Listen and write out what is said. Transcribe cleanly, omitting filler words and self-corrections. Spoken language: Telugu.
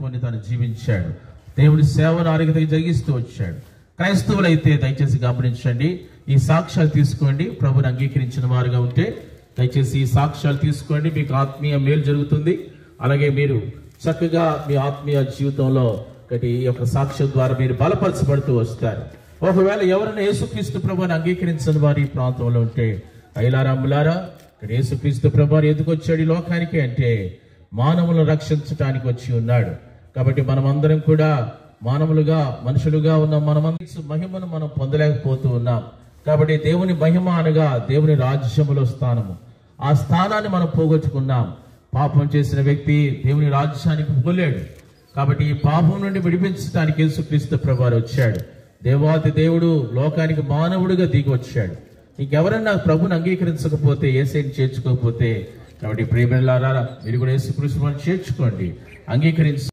పెట్టుకొని తను జీవించాడు. దేవుని సేవను ఆరోగ్యతగా జరిగిస్తూ వచ్చాడు. క్రైస్తవులైతే దయచేసి గమనించండి, ఈ సాక్ష్యాలు తీసుకోండి. ప్రభుని అంగీకరించిన వారుగా ఉంటే దయచేసి ఈ సాక్ష్యాలు తీసుకోండి. మీకు ఆత్మీయ మేలు జరుగుతుంది. అలాగే మీరు చక్కగా మీ ఆత్మీయ జీవితంలో ఈ యొక్క సాక్ష్యం ద్వారా మీరు బలపరచబడుతూ వస్తారు. ఒకవేళ ఎవరైనా యేసుక్రీస్తు ప్రభుని అంగీకరించని వారు ఈ ప్రాంతంలో ఉంటే, అయ్యలారా అమ్ములారా, ఇక్కడ యేసుక్రీస్తు ప్రభు ఎందుకు వచ్చాడు ఈ లోకానికి అంటే మానవులను రక్షించడానికి వచ్చి ఉన్నాడు. కాబట్టి మనమందరం కూడా మానవులుగా మనుషులుగా ఉన్న మనమందరి మహిమను మనం పొందలేకపోతూ ఉన్నాం. కాబట్టి దేవుని మహిమ అనగా దేవుని రాజ్యములో స్థానము, ఆ స్థానాన్ని మనం పోగొట్టుకున్నాం. పాపం చేసిన వ్యక్తి దేవుని రాజ్యానికి పోలేడు. కాబట్టి ఈ పాపం నుండి విడిపించడానికి యేసుక్రీస్తు ప్రభువారు వచ్చాడు. దేవాది దేవుడు లోకానికి మానవుడిగా దిగి వచ్చాడు. ఇంకెవరన్నా ప్రభుని అంగీకరించకపోతే, యేసుని చేర్చుకోకపోతే, కాబట్టి ప్రియమైన మీరు కూడా యేసుక్రీస్తుని చేర్చుకోండి, అంగీకరించి